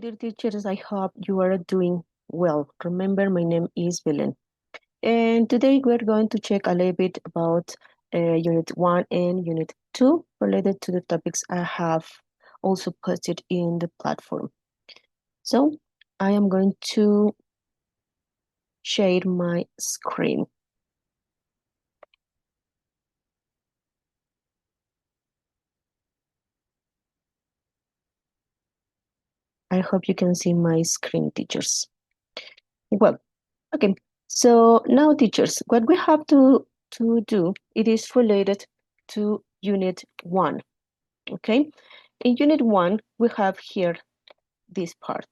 dear teachers, I hope you are doing well. Remember, my name is BELEN. And today we're going to check a little bit about Unit 1 and Unit 2 related to the topics I have also posted in the platform. So I am going to share my screen. I hope you can see my screen, teachers. Well, okay. So now, teachers, what we have to do, it is related to Unit 1. Okay, in Unit 1, we have here this part.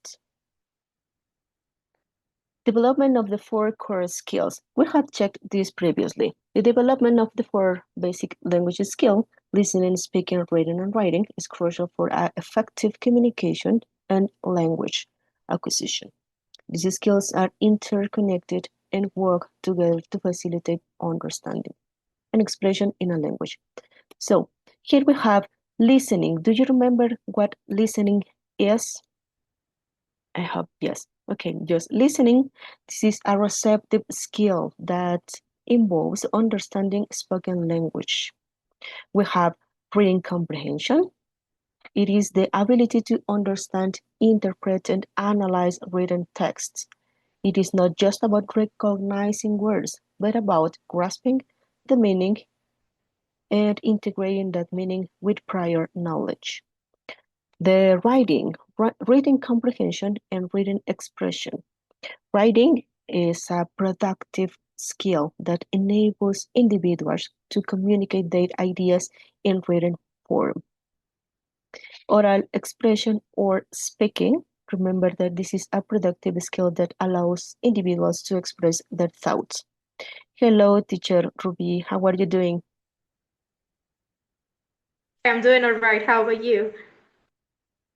Development of the 4 core skills. We have checked this previously. The development of the 4 basic language skills, listening, speaking, reading, and writing, is crucial for effective communication and language acquisition. These skills are interconnected and work together to facilitate understanding and expression in a language. So here we have listening. Do you remember what listening is? I hope yes. Okay, just listening. This is a receptive skill that involves understanding spoken language. We have reading comprehension. It is the ability to understand, interpret, and analyze written texts. It is not just about recognizing words, but about grasping the meaning and integrating that meaning with prior knowledge. The reading comprehension and reading expression. Writing is a productive skill that enables individuals to communicate their ideas in written form. Oral expression or speaking. Remember that this is a productive skill that allows individuals to express their thoughts. Hello, teacher Ruby. How are you doing? I'm doing all right. How about you?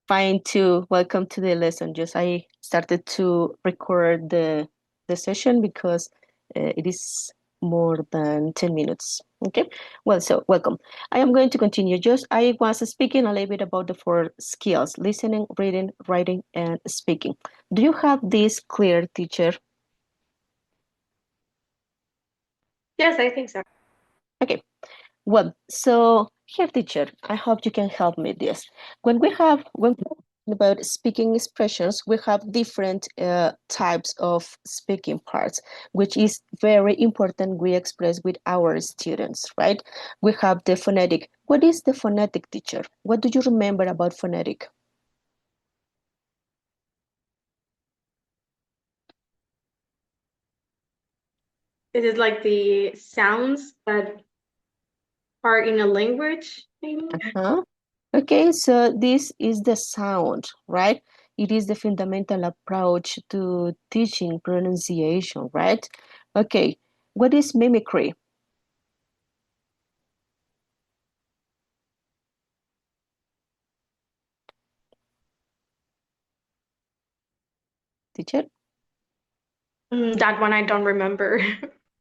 Fine too. Welcome to the lesson. Just I started to record the session because it is more than 10 minutes. Okay. Well, so welcome. I am going to continue. Just I was speaking a little bit about the 4 skills: listening, reading, writing, and speaking. Do you have this clear, teacher? Yes, I think so. Okay. Well, so here, teacher, I hope you can help me this. When we talk about speaking expressions, we have different types of speaking parts, which is very important we express with our students, right? We have the phonetic. What is the phonetic, teacher? What do you remember about phonetic? Is it like the sounds that are in a language, maybe? Uh-huh. Okay, so this is the sound, right? It is the fundamental approach to teaching pronunciation, right? Okay, what is mimicry? Teacher? That one I don't remember.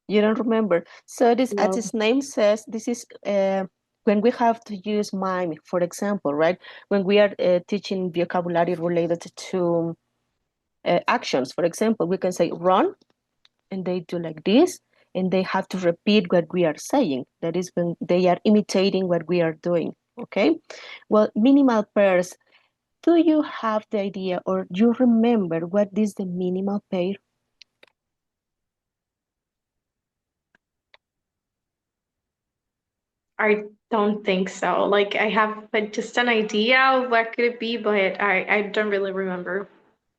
You don't remember. So this, as No. its name says, this is when we have to use mime, for example, right? When we are teaching vocabulary related to actions, for example, we can say run, and they do like this, and they have to repeat what we are saying. That is when they are imitating what we are doing, okay? Well, minimal pairs, do you have the idea or you remember what is the minimal pair? I don't think so. Like I have just an idea of what could it be, but I don't really remember.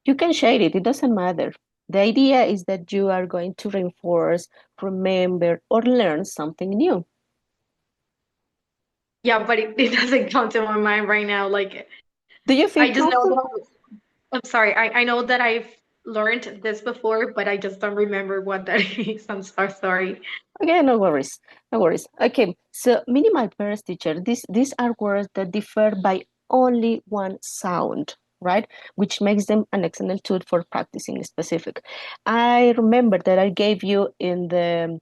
You can share it, it doesn't matter. The idea is that you are going to reinforce, remember, or learn something new. Yeah, but it doesn't come to my mind right now. Like Do you feel I just know comfortable? that I'm sorry, I know that I've learned this before, but I just don't remember what that is. I'm so sorry. Okay, no worries, no worries. Okay, so minimal pairs, teacher, these are words that differ by only one sound, right? Which makes them an excellent tool for practicing specific. I remember that I gave you in the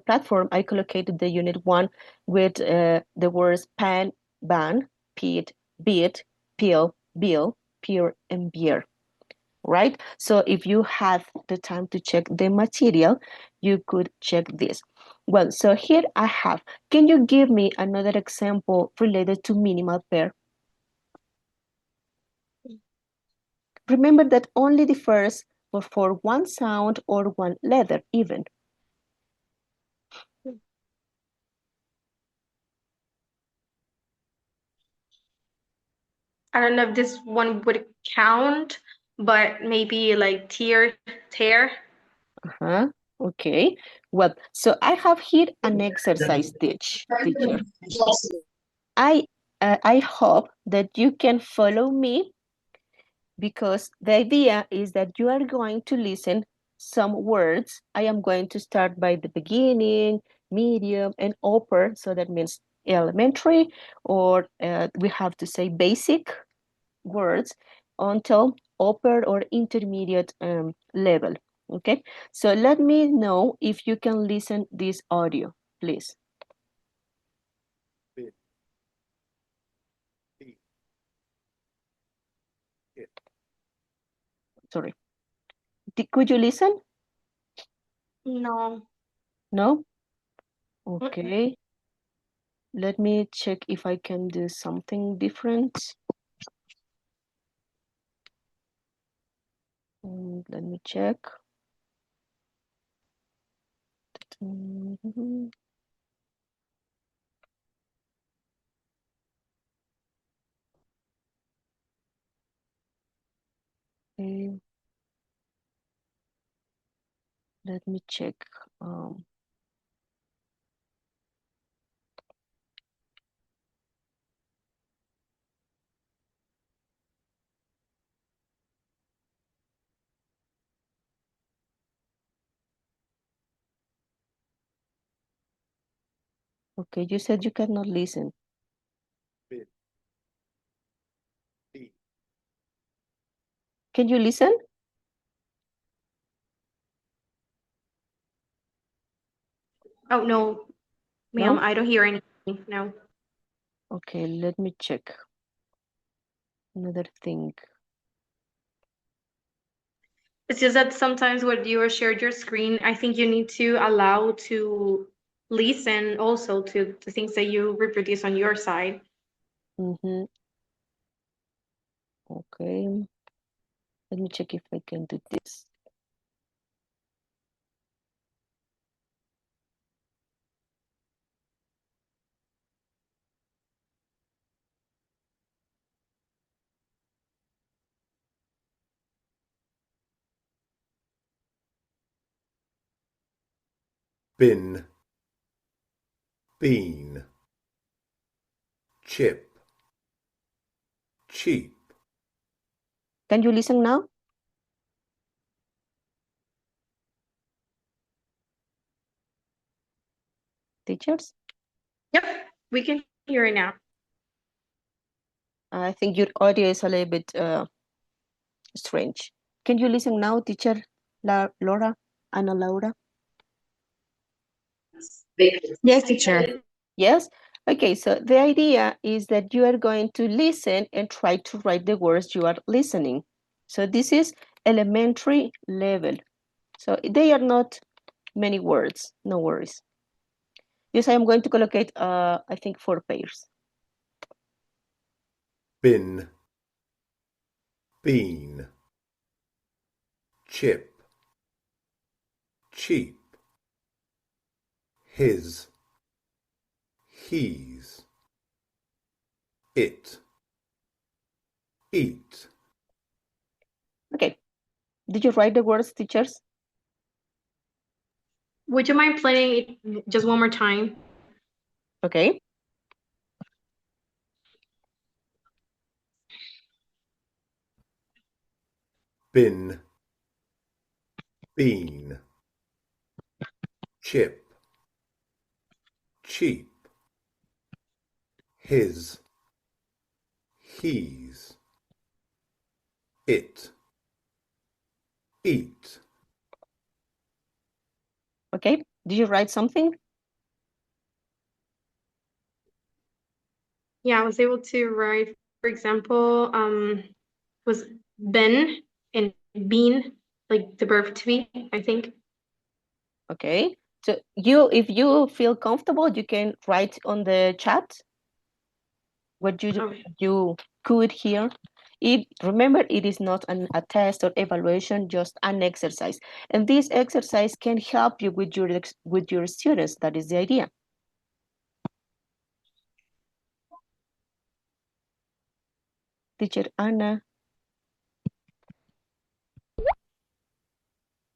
platform, I collocated the unit 1 with the words pan, ban, pit, beat, peel, bill, appear enviar, right? So if you have the time to check the material, you could check this. Well, so here I have, can you give me another example related to minimal pair? Remember that only differs for one sound or one letter even. I don't know if this one would count, but maybe like tear, tear. Uh-huh. Okay. Well, so I have here an exercise, teacher. I I hope that you can follow me, because the idea is that you are going to listen some words. I am going to start by the beginning, medium, and upper. So that means elementary, or we have to say basic words, until upper or intermediate level. Okay, so let me know if you can listen this audio, please. Sorry. Could you listen? No. No? Okay. Let me check if I can do something different. Let me check. Mhm. Okay. Let me check. Okay, you said you cannot listen. Can you listen? Oh, no, ma'am, No? I don't hear anything. No. Okay, let me check. Another thing. It's just that sometimes when you shared your screen, I think you need to allow to listen also to the things that you reproduce on your side. Mm-hmm. Okay. Let me check if I can do this. bin, bean, chip, cheap, Can you listen now? Teachers? Yep, we can hear it now. I think your audio is a little bit strange. Can you listen now, teacher Laura, Ana Laura? Yes, teacher. Yes? Okay, so the idea is that you are going to listen and try to write the words you are listening. So this is elementary level. So they are not many words, no worries. Yes, I am going to collocate, I think, 4 pairs. bin, bean, chip, cheap, his, he's, it, eat, Okay, did you write the words, teachers? Would you mind playing it just one more time? Okay. bin, bean, chip, cheap, his, he's, it, eat. Okay, did you write something? Yeah, I was able to write, for example, was been and been, like the verb to be, I think. Okay. So if you feel comfortable, you can write on the chat what you could hear. Remember, it is not a test or evaluation, just an exercise. And this exercise can help you with your students. That is the idea. Teacher Anna.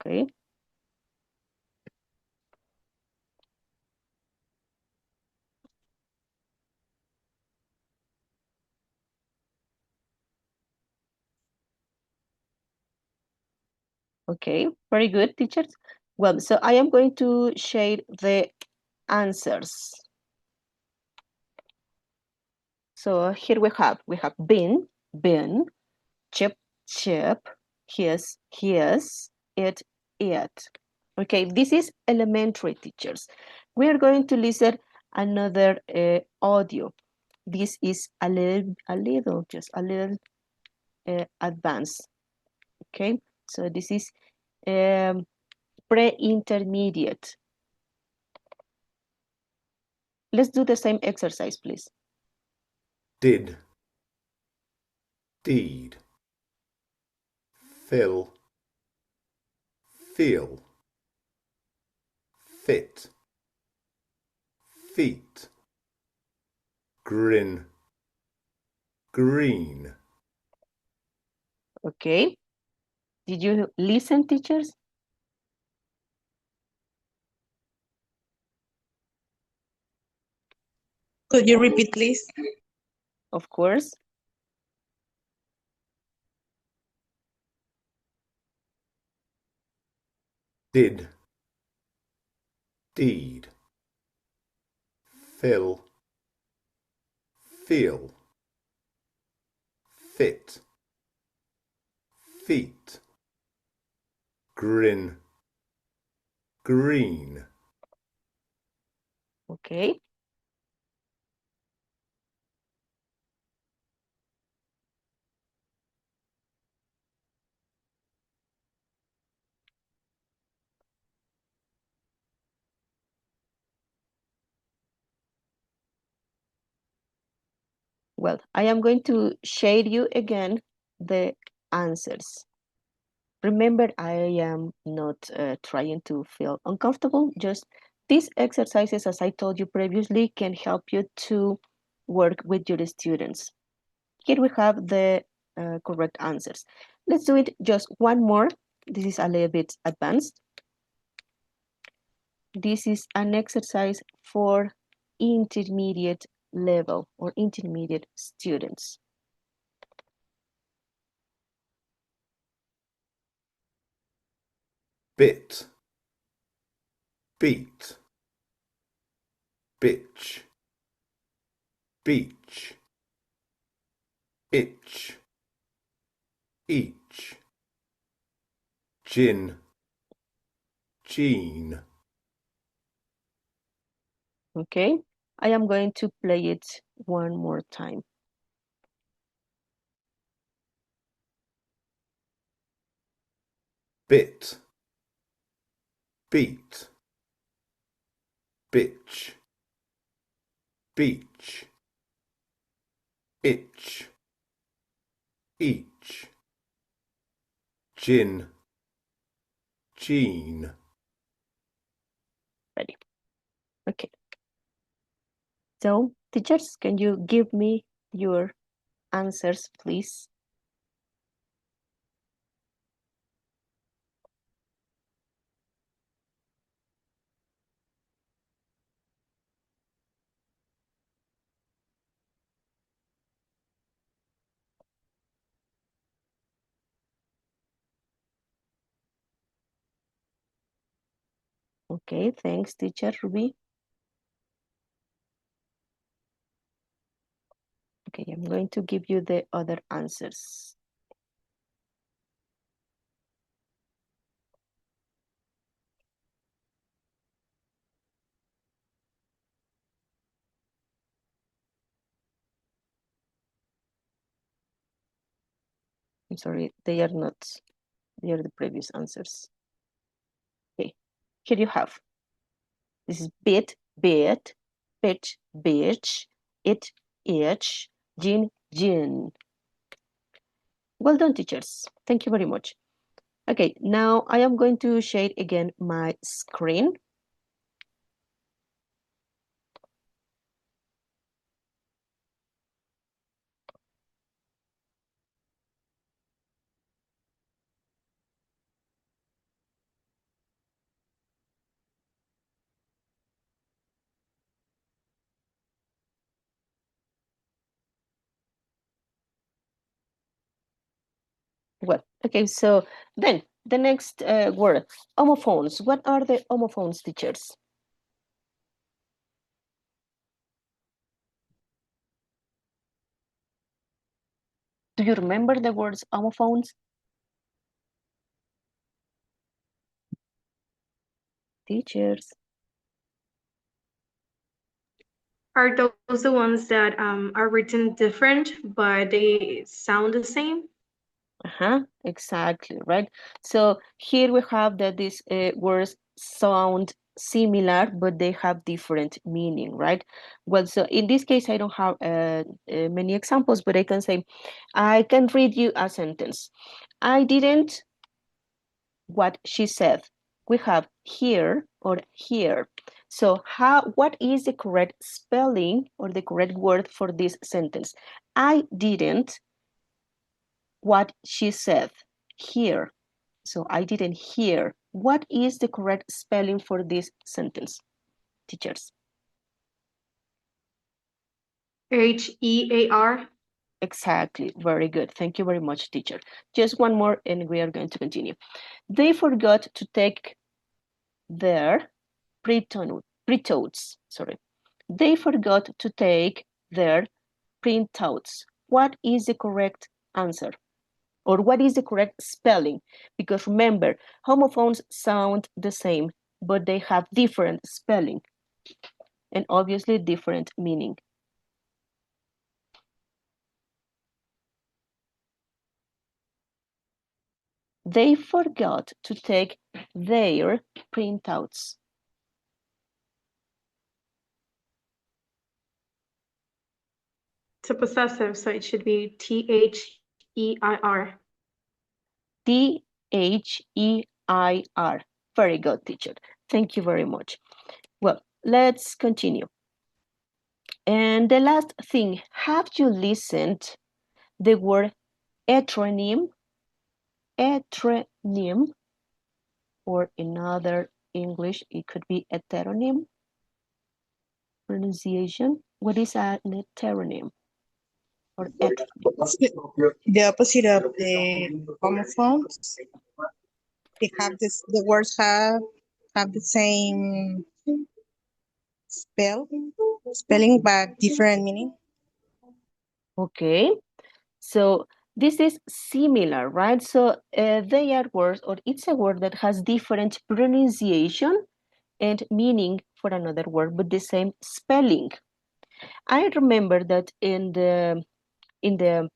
Okay. Okay, very good, teachers. Well, so I am going to share the answers. So here we have been, chip, chip, his, it. Okay, this is elementary, teachers. We are going to listen another audio. This is a little advanced. Okay, so this is pre-intermediate. Let's do the same exercise, please. Did, deed, fill, feel, fit, feet, grin, green. Okay. Did you listen, teachers? Could you repeat, please? Of course. Did, deed, fill, feel, fit, feet, grin, green. Okay. Well, I am going to share you again the answers. Remember, I am not trying to feel uncomfortable. Just these exercises, as I told you previously, can help you to work with your students. Here we have the correct answers. Let's do it just one more. This is a little bit advanced. This is an exercise for intermediate level or intermediate students. Bit, beat, bitch, beach, itch, each, gin, gene. Okay, I am going to play it one more time. Bit, beat, bitch, beach, itch, each, gin, gene. Ready? Okay. So, teachers, can you give me your answers, please? Okay, thanks, teacher Ruby. Okay, I'm going to give you the other answers. I'm sorry, they are not. They are the previous answers. Okay, here you have. This is bit, bit, pitch, bitch, it, itch, gin, gin. Well done, teachers. Thank you very much. Okay, now I am going to share again my screen. Well, okay, so then the next word, homophones. What are the homophones, teachers? Do you remember the words homophones? Teachers. Are those the ones that are written different, but they sound the same? Exactly, right? So here we have that these words sound similar, but they have different meaning, right? Well, so in this case, I don't have many examples, but I can say, I can read you a sentence. I didn't what she said. We have here or here. So what is the correct spelling or the correct word for this sentence? I didn't what she said here. So I didn't hear. What is the correct spelling for this sentence, teachers? HEAR. Exactly. Very good. Thank you very much, teacher. Just one more and we are going to continue. They forgot to take their printouts. Sorry. They forgot to take their printouts. What is the correct answer? Or what is the correct spelling? Because remember, homophones sound the same, but they have different spelling and obviously different meaning. They forgot to take their printouts. It's a possessive, so it should be THEIR. THEIR. Very good, teacher. Thank you very much. Well, let's continue. And the last thing, have you listened the word heteronym? Heteronym, or in other English, it could be heteronym pronunciation. What is an heteronym? Or heteronym? The opposite of the homophones. They have this. The words have the same spelling, but different meaning. Okay, so this is similar, right? So they are words, or it's a word that has different pronunciation and meaning for another word, but the same spelling. I remember that in the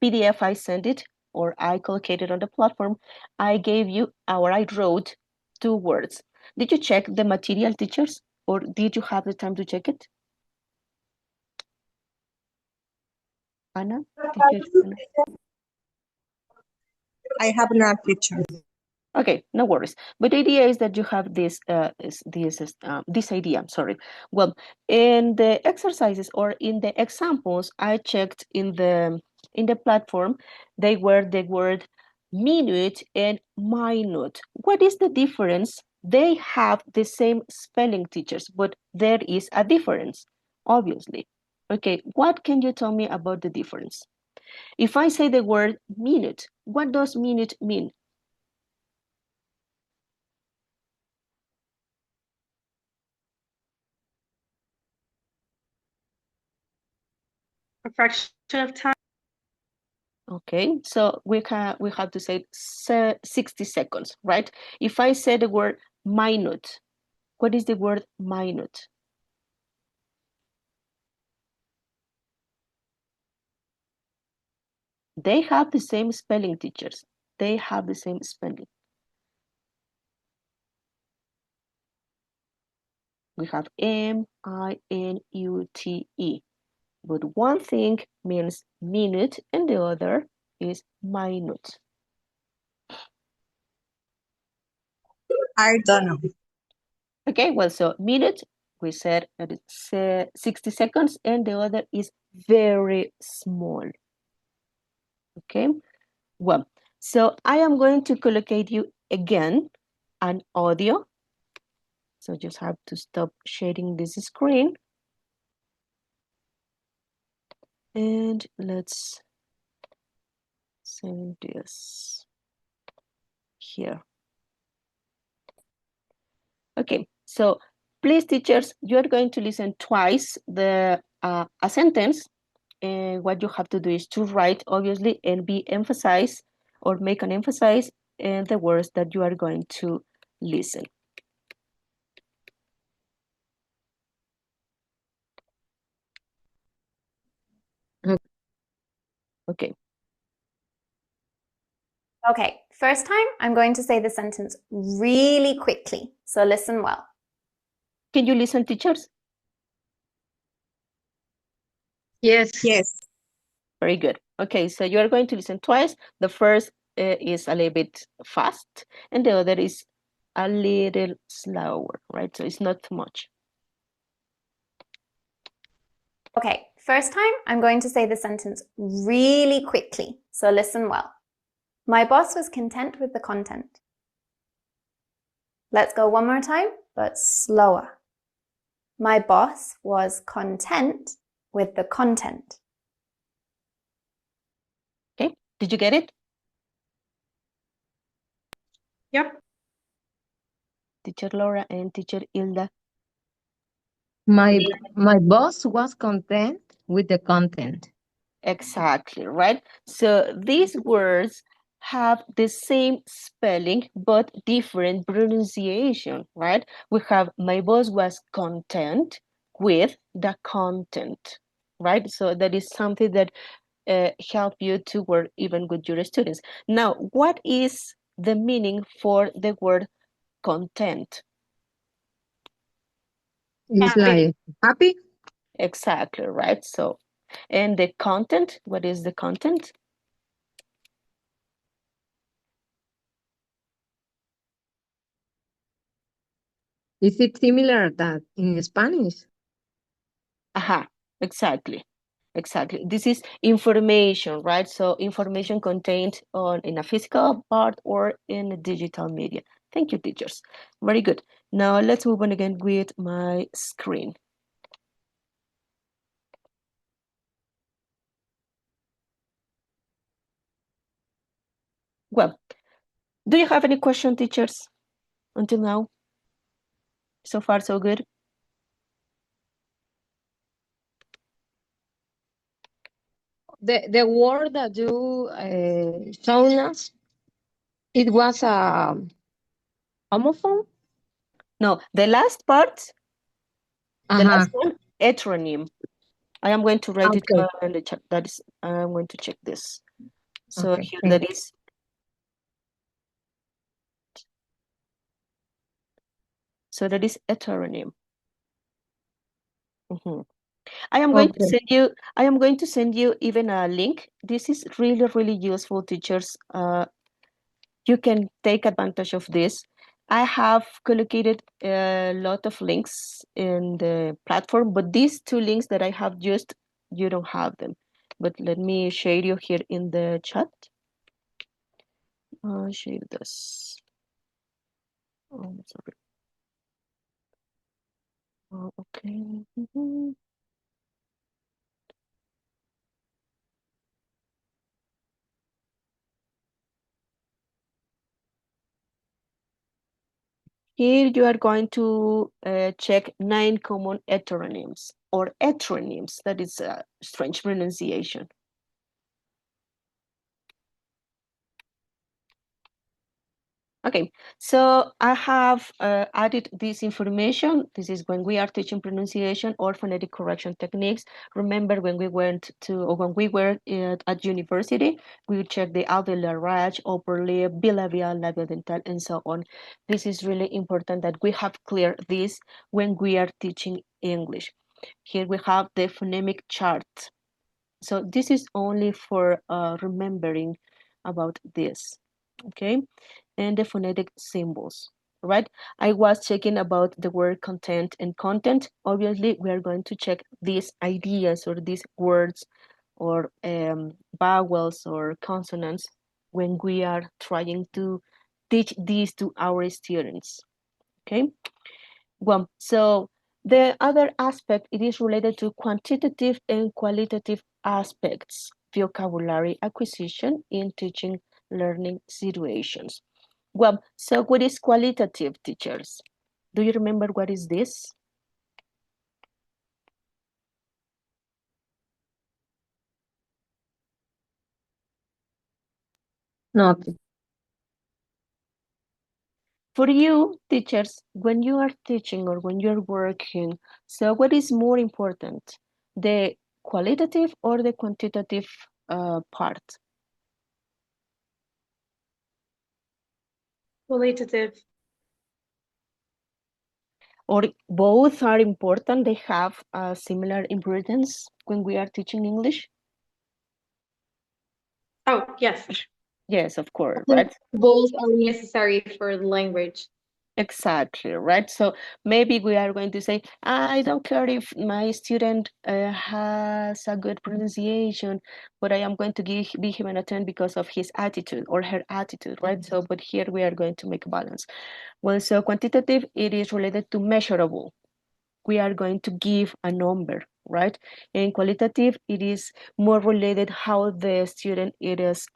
PDF I sent it, or I collocated on the platform, I gave you, or I wrote 2 words. Did you check the material, teachers? Or did you have the time to check it? Anna? Teacher Anna? I have not picture. Okay, no worries. But the idea is that you have this idea. Sorry. Well, in the exercises or in the examples I checked in the platform, they were the word minute and minute. What is the difference? They have the same spelling, teachers, but there is a difference, obviously. Okay, what can you tell me about the difference? If I say the word minute, what does minute mean? A fraction of time. Okay, so we have to say 60 seconds, right? If I say the word minute, what is the word minute? They have the same spelling, teachers. They have the same spelling. We have M-I-N-U-T-E. But one thing means minute and the other is minute. I don't know. Okay, well, so minute, we said that it's 60 seconds, and the other is very small. Okay, well, so I am going to collocate you again an audio. So just have to stop sharing this screen. And let's send this here. Okay, so please, teachers, you are going to listen twice a sentence. And what you have to do is to write, obviously, and be emphasized or make an emphasis in the words that you are going to listen. Okay. Okay, first time, I'm going to say the sentence really quickly, so listen well. Can you listen, teachers? Yes. Yes. Very good. Okay, so you are going to listen twice. The first is a little bit fast, and the other is a little slower, right? So it's not too much. Okay, first time, I'm going to say the sentence really quickly, so listen well. My boss was content with the content. Let's go one more time, but slower. My boss was content with the content. Okay, did you get it? Yep. Teacher Laura and Teacher Hilda. My boss was content with the content. Exactly, right? So these words have the same spelling but different pronunciation, right? We have my boss was content with the content, right? So that is something that help you to work even with your students. Now, what is the meaning for the word content? It's Happy. like happy. Exactly, right? So, and the content, what is the content? Is it similar that in Spanish? Aha, exactly. Exactly. This is information, right? So information contained in a physical part or in a digital media. Thank you, teachers. Very good. Now let's move on again with my screen. Well, do you have any question, teachers, until now? So far, so good? The word that you shown us, it was a homophone? No, the last part, the Uh-huh. last one, heteronym. I am going to write it Okay. in the chat. That is, I'm going to check this. So Okay. here Thank that you. is. So that is heteronym. I am going to send you. I am going to send you even a link. This is really, really useful, teachers. You can take advantage of this. I have collocated a lot of links in the platform, but these two links that I have used, you don't have them. But let me share you here in the chat. Share this. Oh, sorry. Okay. Here you are going to check 9 common heteronyms or heteronyms. That is a strange pronunciation. Okay, so I have added this information. This is when we are teaching pronunciation or phonetic correction techniques. Remember when we went to, or when we were at university, we would check the alveolar ridge, upper lip, bilabial, labial dental, and so on. This is really important that we have clear this when we are teaching English. Here we have the phonemic chart. So this is only for remembering about this, okay? And the phonetic symbols, right? I was checking about the word content and content. Obviously, we are going to check these ideas or these words or vowels or consonants when we are trying to teach these to our students, okay? Well, so the other aspect, it is related to quantitative and qualitative aspects, vocabulary acquisition in teaching learning situations. Well, so what is qualitative, teachers? Do you remember what is this? No, For you, teachers, when you are teaching or when you're working, so what is more important, the qualitative or the quantitative part? Qualitative. Or both are important, they have similar importance when we are teaching English? Oh, yes. Yes, of course, I think right? both are necessary for the language. Exactly, right? So maybe we are going to say, I don't care if my student has a good pronunciation, but I am going to be him an 10 because of his attitude or her attitude, right? So, but here we are going to make a balance. Well, so quantitative, it is related to measurable. We are going to give a number, right? And qualitative, it is more related how the student it is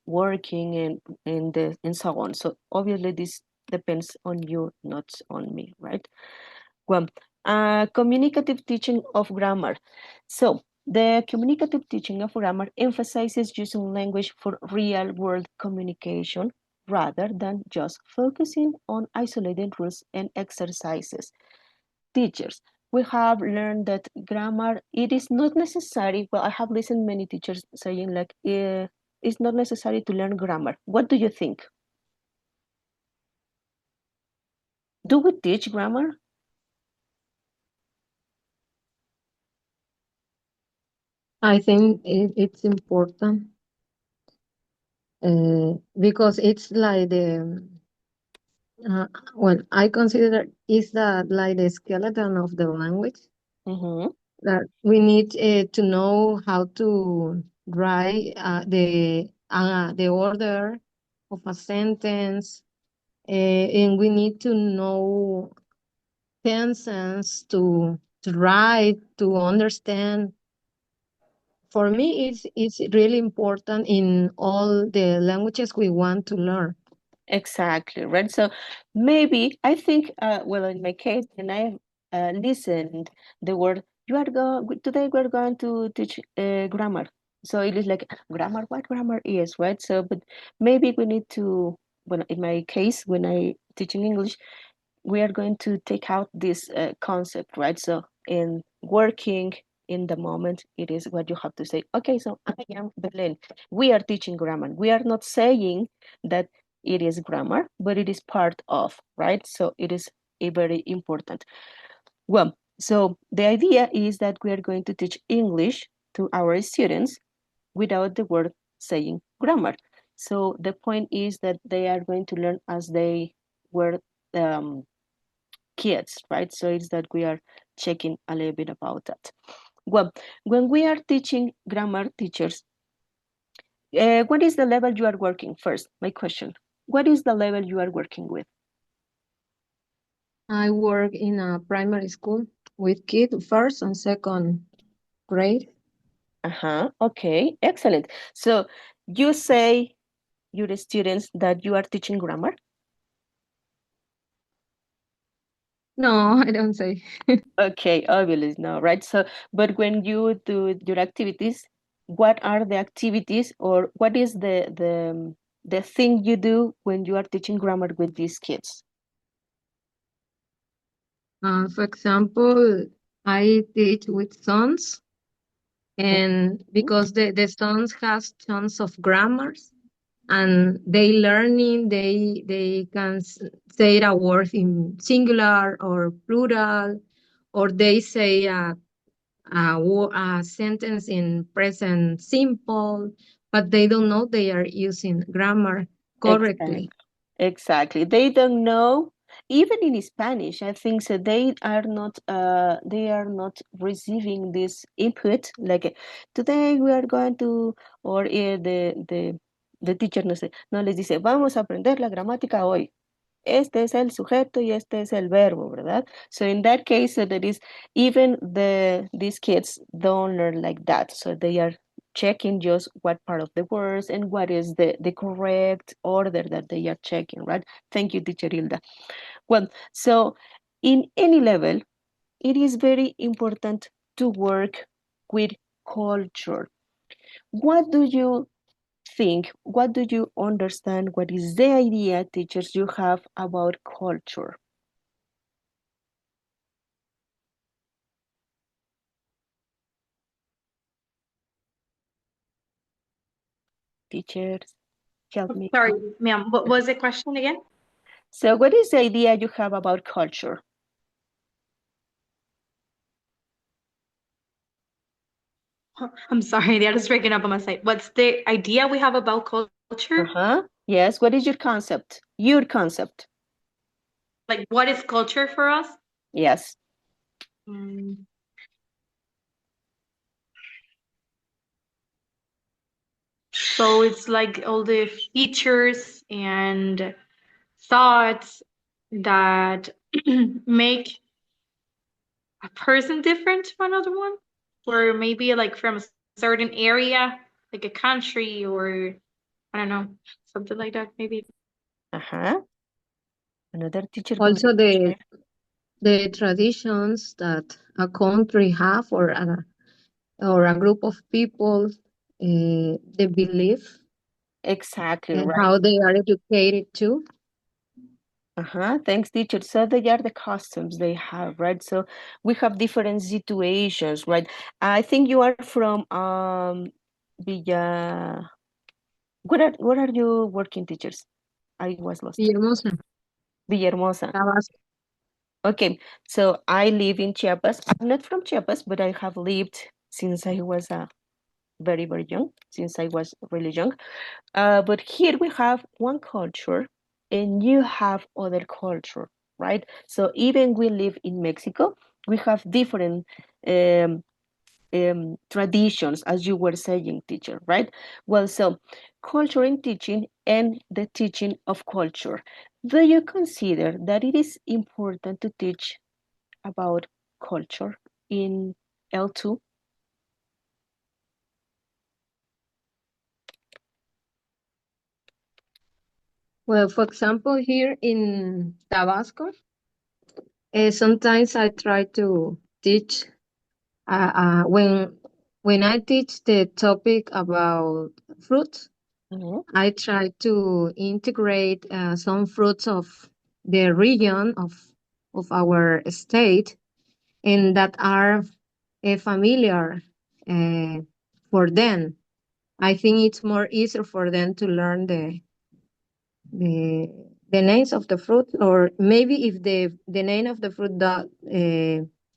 working and so on. So obviously this depends on you, not on me, right? Well, communicative teaching of grammar. So the communicative teaching of grammar emphasizes using language for real world communication rather than just focusing on isolated rules and exercises. Teachers, we have learned that grammar, it is not necessary. Well, I have listened many teachers saying like, it's not necessary to learn grammar. What do you think? Do we teach grammar? I think it's important because it's like the well, I consider it's the like the skeleton of the language Mm-hmm. that we need to know how to write the order of a sentence, and we need to know tenses to write to understand. For me, it's really important in all the languages we want to learn. Exactly, right? So maybe I think, well, in my case, when I listened the word, today we're going to teach grammar. So it is like grammar, what grammar is, right? So, but maybe we need to, well, in my case, when I teach in English, we are going to take out this concept, right? So in working in the moment, it is what you have to say. Okay, so I am Belen. We are teaching grammar. We are not saying that it is grammar, but it is part of, right? So it is a very important. Well, so the idea is that we are going to teach English to our students without the word saying grammar. So the point is that they are going to learn as they were kids, right? So it's that we are checking a little bit about that. Well, when we are teaching grammar, teachers, what is the level you are working first? My question, what is the level you are working with? I work in a primary school with kids first and second grade. Okay, excellent. So you say your students that you are teaching grammar? No, I don't say. Okay, obviously no, right? So, but when you do your activities, what are the activities or what is the the thing you do when you are teaching grammar with these kids? For example, I teach with sons, and because the sons has tons of grammars, and they learning, they can say a word in singular or plural, or they say a sentence in present simple, but they don't know they are using grammar correctly. Exactly. They don't know. Even in Spanish, I think so. They are not receiving this input. Like today we are going to, or the teacher no les dice, vamos a aprender la gramática hoy. Este es el sujeto y este es el verbo, ¿verdad? So in that case, so that is even these kids don't learn like that. So they are checking just what part of the words and what is the correct order that they are checking, right? Thank you, teacher Hilda. Well, so in any level, it is very important to work with culture. What do you think? What do you understand? What is the idea, teachers, you have about culture? Teachers, help me. Sorry, ma'am, what was the question again? So what is the idea you have about culture? I'm sorry, they're just breaking up on my side. What's the idea we have about culture? Yes, what is your concept? Your concept. Like, what is culture for us? Yes. So it's like all the features and thoughts that make a person different from another one, or maybe like from a certain area, like a country, or I don't know, something like that, maybe. Another teacher. Also the traditions that a country have, or a group of people, the belief, Exactly and right. how they are educated too. Thanks, teacher. So they are the customs they have, right? So we have different situations, right? I think you are from Villa. Where are you working, teachers? I was lost. Villahermosa. Villahermosa. Tabasco. Okay, so I live in Chiapas. I'm not from Chiapas, but I have lived since I was very, very young, since I was really young. But here we have one culture and you have other culture, right? So even we live in Mexico, we have different traditions, as you were saying, teacher, right? Well, so culture in teaching and the teaching of culture. Do you consider that it is important to teach about culture in L2? Well, for example, here in Tabasco, sometimes I try to teach when I teach the topic about fruits. I try to integrate some fruits of the region of our state, and that are familiar for them. I think it's more easier for them to learn the the names of the fruit, or maybe if the name of the fruit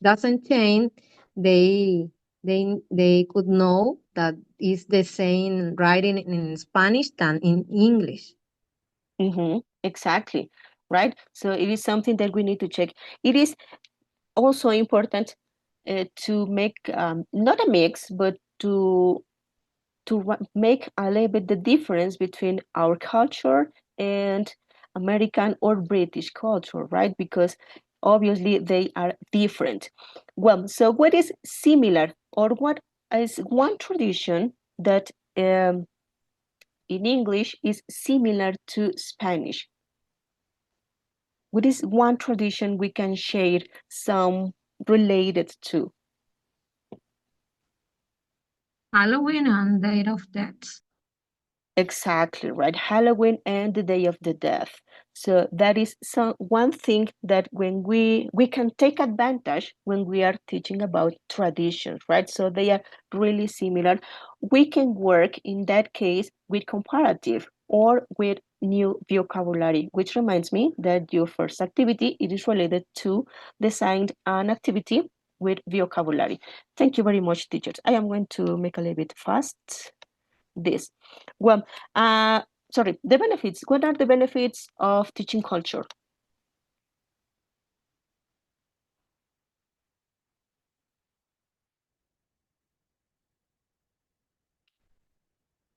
doesn't change, they could know that it's the same writing in Spanish than in English. Exactly, right? So it is something that we need to check. It is also important to make not a mix, but to make a little bit the difference between our culture and American or British culture, right? Because obviously they are different. Well, so what is similar, or what is one tradition that in English is similar to Spanish? What is one tradition we can share some related to? Halloween and Day of Death. Exactly right. Halloween and the Day of the Dead. So that is one thing that when we can take advantage when we are teaching about traditions, right? So they are really similar. We can work in that case with comparative or with new vocabulary, which reminds me that your first activity, it is related to design an activity with vocabulary. Thank you very much, teachers. I am going to make a little bit fast this. Well, sorry, the benefits. What are the benefits of teaching culture?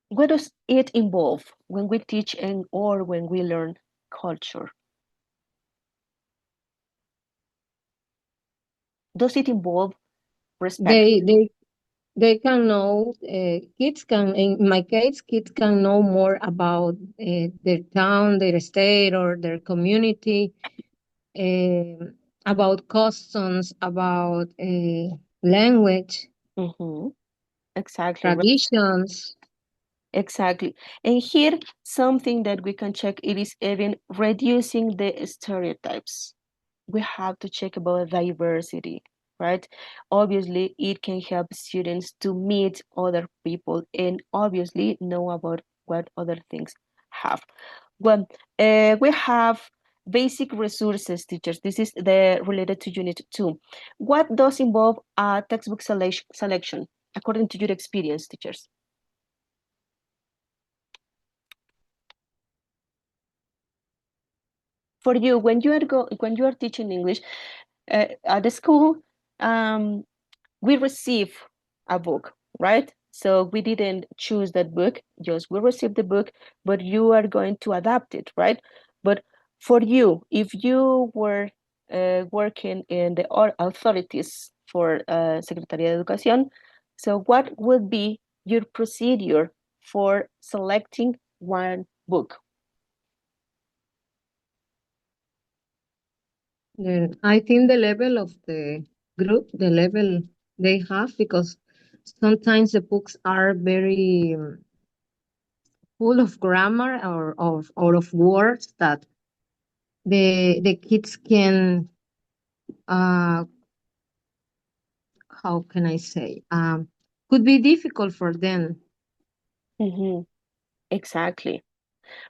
What does it involve when we teach and or when we learn culture? Does it involve respect? They can know, kids can, in my case, kids can know more about their town, their state, or their community, about customs, about language, Exactly. traditions. Exactly. And here, something that we can check, it is even reducing the stereotypes. We have to check about diversity, right? Obviously, it can help students to meet other people and obviously know about what other things have. Well, we have basic resources, teachers. This is the related to Unit 2. What does involve a textbook selection according to your experience, teachers? For you, when you are teaching English at the school, we receive a book, right? So we didn't choose that book, just we received the book, but you are going to adapt it, right? But for you, if you were working in the authorities for Secretaría de Educación, so what would be your procedure for selecting one book? I think the level of the group, the level they have, because sometimes the books are very full of grammar or of words that the kids can how can I say could be difficult for them. Exactly.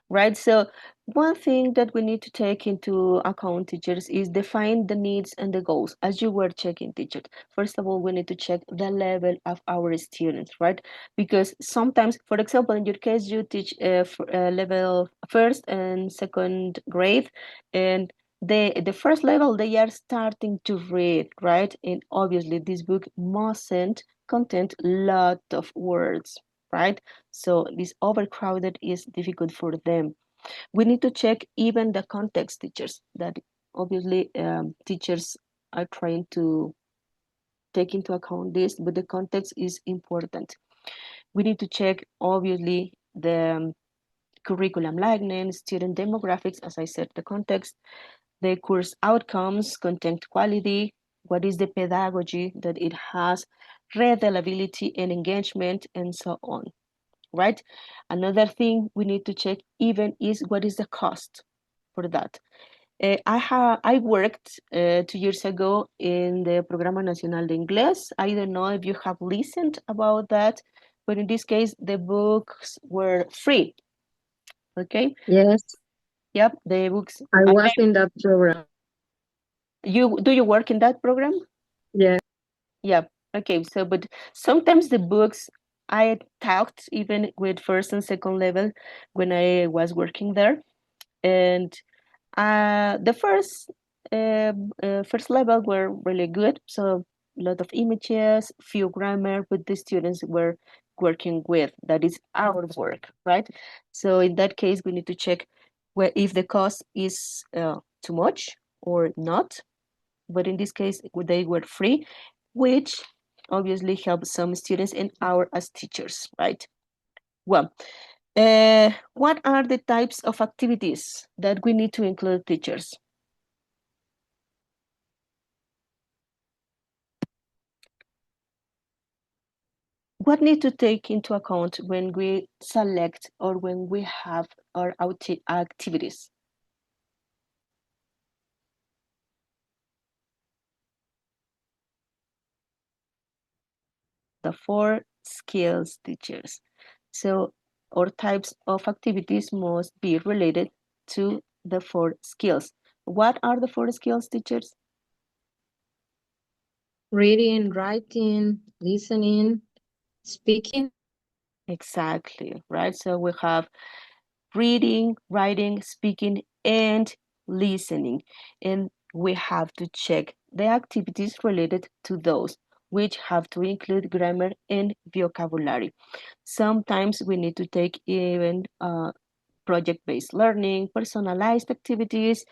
Right? So one thing that we need to take into account, teachers, is define the needs and the goals. As you were checking, teachers, first of all, we need to check the level of our students, right? Because sometimes, for example, in your case, you teach level first and second grade, and the first level, they are starting to read, right? And obviously, this book mustn't contain a lot of words, right? So this overcrowded is difficult for them. We need to check even the context, teachers, that obviously teachers are trying to take into account this, but the context is important. We need to check obviously the curriculum likeness, student demographics, as I said, the context, the course outcomes, content quality, what is the pedagogy that it has, reliability and engagement, and so on, right? Another thing we need to check even is what is the cost for that. I worked 2 years ago in the Programa Nacional de Inglés. I don't know if you have listened about that, but in this case, the books were free. Okay. Yes, Yep, the books. I was in that program. You work in that program? Yeah. Yeah. Okay. So, but sometimes the books I talked even with first and second level when I was working there, and the first level were really good, so a lot of images, few grammar, but the students were working with. That is our work, right? So in that case, we need to check where if the cost is too much or not. But in this case, they were free, which obviously helps some students and our as teachers, right? Well, what are the types of activities that we need to include teachers? What need to take into account when we select or when we have our activities? The 4 skills, teachers. So our types of activities must be related to the 4 skills. What are the 4 skills, teachers? Reading, writing, listening, speaking. Exactly, right? So we have reading, writing, speaking, and listening. And we have to check the activities related to those, which have to include grammar and vocabulary. Sometimes we need to take even project-based learning, personalized activities,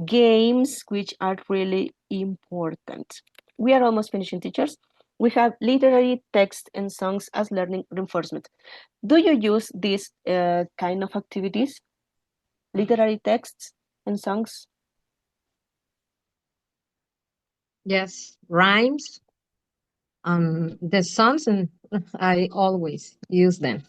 games, which are really important. We are almost finishing, teachers. We have literary text and songs as learning reinforcement. Do you use these kind of activities? Literary texts and songs? Yes, rhymes. The songs, and I always use them.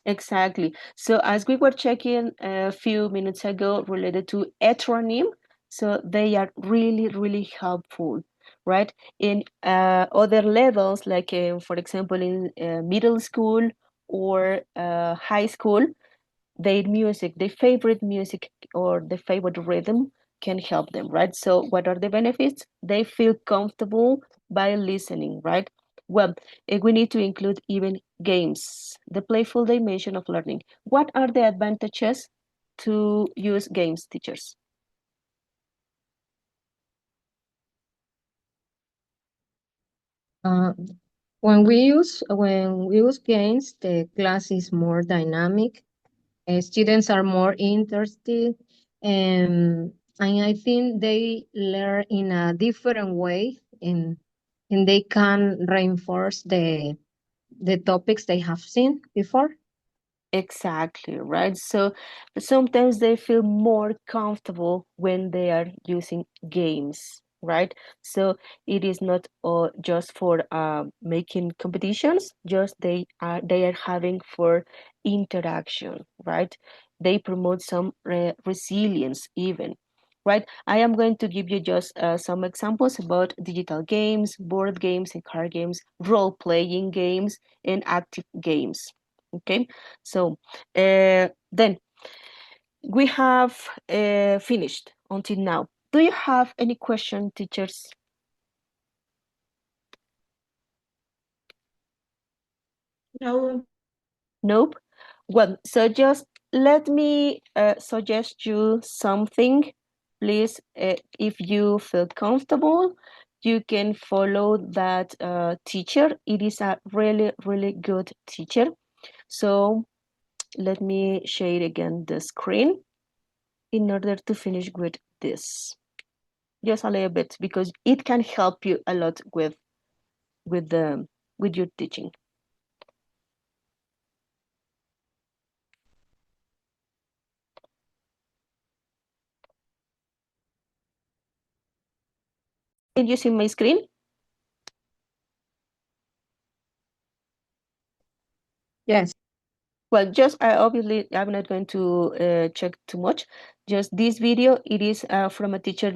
Exactly. So as we were checking a few minutes ago related to heteronym, so they are really, really helpful, right? In other levels, like for example, in middle school or high school, their music, their favorite music or the favorite rhythm can help them, right? So what are the benefits? They feel comfortable by listening, right? Well, we need to include even games, the playful dimension of learning. What are the advantages to use games, teachers? Uh, when we use games, the class is more dynamic. Students are more interested, and I think they learn in a different way, and they can reinforce the topics they have seen before. Exactly, right? So sometimes they feel more comfortable when they are using games, right? So it is not just for making competitions, just they are having for interaction, right? They promote some resilience even, right? I am going to give you just some examples about digital games, board games and card games, role-playing games, and active games. Okay, so then we have finished until now. Do you have any question, teachers? No. Nope. Well, so just let me suggest you something. Please, if you feel comfortable, you can follow that teacher. It is a really, really good teacher. So let me share again the screen in order to finish with this. Just a little bit because it can help you a lot with the with your teaching. Can you see my screen? Yes. Well, just obviously I'm not going to check too much. Just this video, it is from a teacher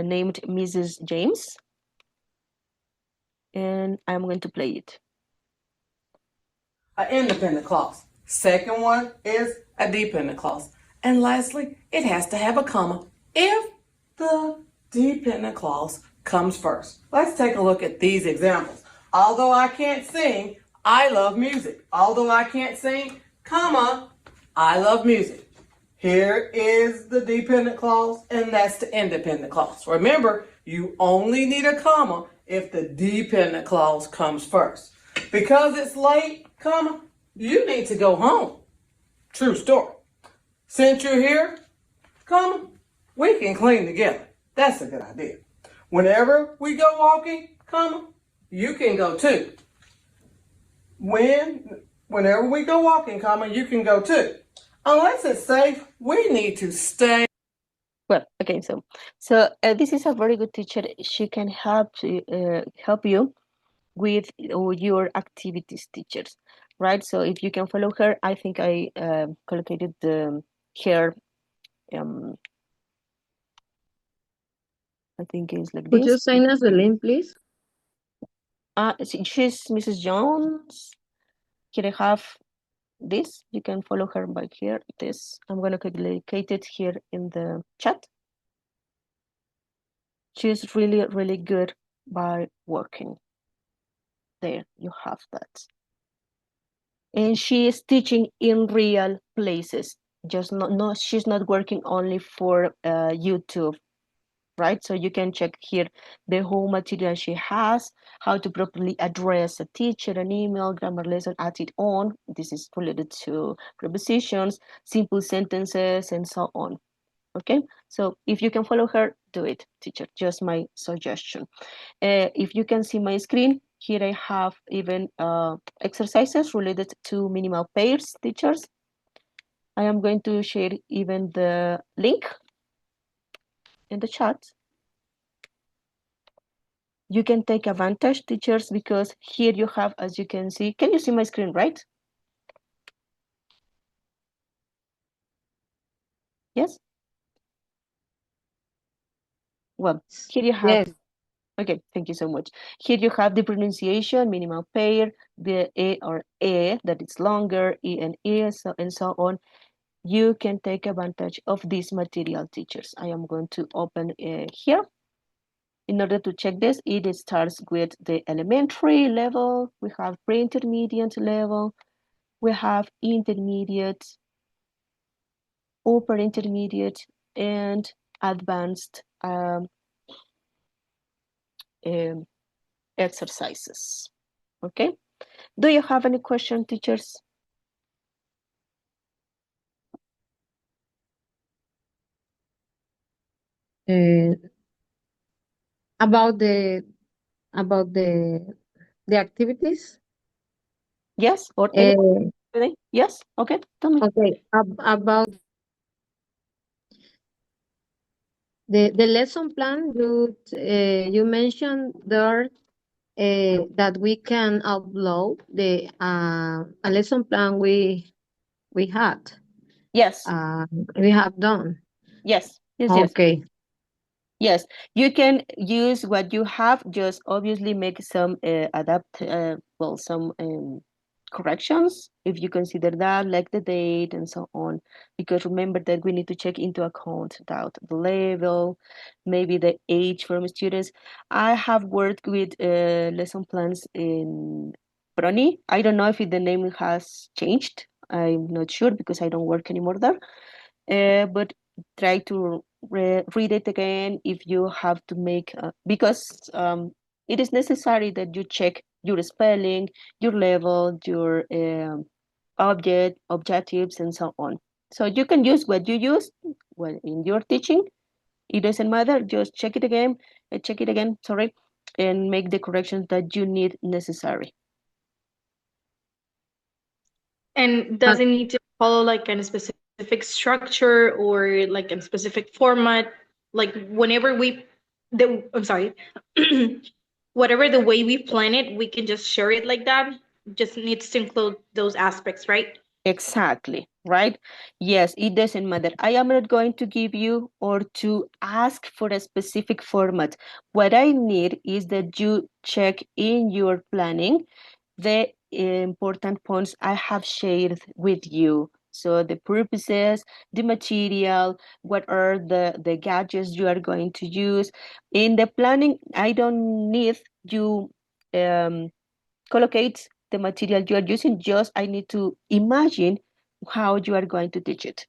named Mrs. James, and I'm going to play it. An independent clause. Second one is a dependent clause. And lastly, it has to have a comma if the dependent clause comes first. Let's take a look at these examples. Although I can't sing, I love music. Although I can't sing, comma, I love music. Here is the dependent clause, and that's the independent clause. Remember, you only need a comma if the dependent clause comes first. Because it's late, comma, you need to go home. True story. Since you're here, comma, we can clean together. That's a good idea. Whenever we go walking, comma, you can go too. Whenever we go walking, comma, you can go too. Unless it's safe, we need to stay. Well, okay, so this is a very good teacher. She can help you with your activities teachers, right? So if you can follow her, I think I collocated her. I think it's like Could you this. send us the link, please? She's Mrs. Jones. Here I have this. You can follow her by here. This I'm gonna locate it here in the chat. She's really, really good by working. There you have that. And she is teaching in real places. Just no, she's not working only for YouTube, right? So you can check here the whole material she has, how to properly address a teacher, an email, grammar lesson, add it on. This is related to prepositions, simple sentences, and so on. Okay, so if you can follow her, do it, teacher. Just my suggestion. If you can see my screen, here I have even exercises related to minimal pairs, teachers. I am going to share even the link in the chat. You can take advantage, teachers, because here you have, as you can you see my screen, right? Yes? Well, here you have, Yes. okay, thank you so much. Here you have the pronunciation, minimal pair, the A or E, that is longer, E and E, and so on. You can take advantage of this material, teachers. I am going to open here. In order to check this, it starts with the elementary level. We have pre-intermediate level. We have intermediate, upper intermediate, and advanced exercises. Okay. Do you have any question, teachers? About the activities. Yes, or Uh, anything? Yes. Okay. Tell me. okay. About the lesson plan, you mentioned there that we can upload the a lesson plan we had Yes. we have done. Yes. Yes. Yes. Okay. Yes, you can use what you have, just obviously make some some corrections if you consider that, like the date and so on. Because remember that we need to check into account that the level, maybe the age from students. I have worked with lesson plans in Brony. I don't know if the name has changed. I'm not sure because I don't work anymore there. But try to read it again if you have to make because it is necessary that you check your spelling, your level, your objectives, and so on. So you can use what you use when in your teaching. It doesn't matter. Just check it again. Sorry, and make the corrections that you need necessary. And does it need to follow like a specific structure or like a specific format? Like whenever I'm sorry, whatever the way we plan it, we can just share it like that. Just needs to include those aspects, right? Exactly, right? Yes, it doesn't matter. I am not going to give you or to ask for a specific format. What I need is that you check in your planning the important points I have shared with you. So the purposes, the material, what are the gadgets you are going to use. In the planning, I don't need you collocate the material you are using, just I need to imagine how you are going to teach it.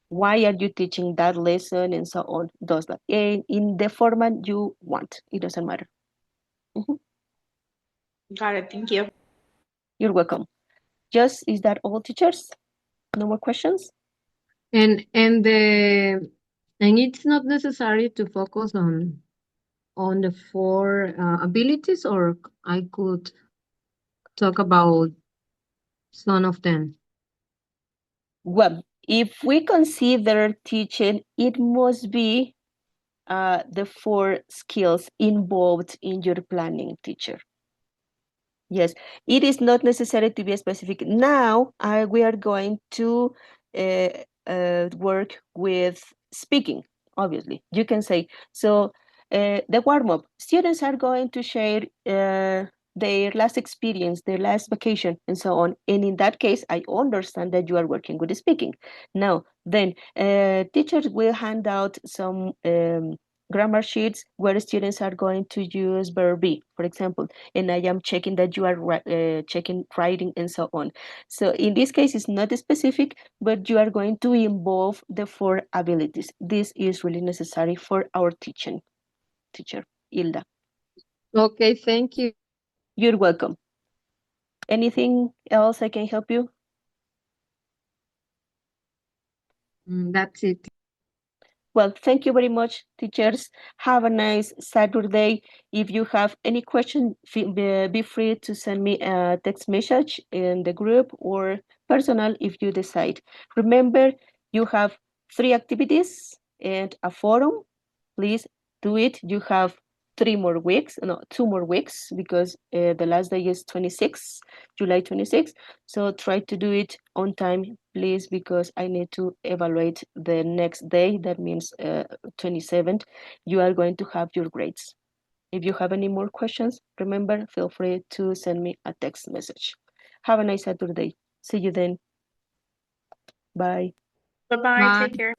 Why are you teaching that lesson and so on? Does that in the format you want. It doesn't matter. Got it. Thank you. You're welcome. Just is that all, teachers? No more questions? And it's not necessary to focus on the four abilities, or I could talk about some of them. Well, if we consider teaching, it must be the four skills involved in your planning, teacher. Yes, it is not necessary to be specific. Now, we are going to work with speaking, obviously. You can say, so the warm-up, students are going to share their last experience, their last vacation, and so on. And in that case, I understand that you are working with speaking. Now, then teachers will hand out some grammar sheets where students are going to use verb be, for example, and I am checking that you are checking writing and so on. So in this case, it's not specific, but you are going to involve the 4 abilities. This is really necessary for our teacher, Hilda. Okay, thank you. You're welcome. Anything else I can help you? That's it. Well, thank you very much, teachers. Have a nice Saturday. If you have any question, be free to send me a text message in the group or personal if you decide. Remember, you have 3 activities and a forum. Please do it. You have 2 more weeks, because the last day is July 26th. So try to do it on time, please, because I need to evaluate the next day. That means 27th. You are going to have your grades. If you have any more questions, remember, feel free to send me a text message. Have a nice Saturday. See you then. Bye. Bye-bye. Bye. Take care.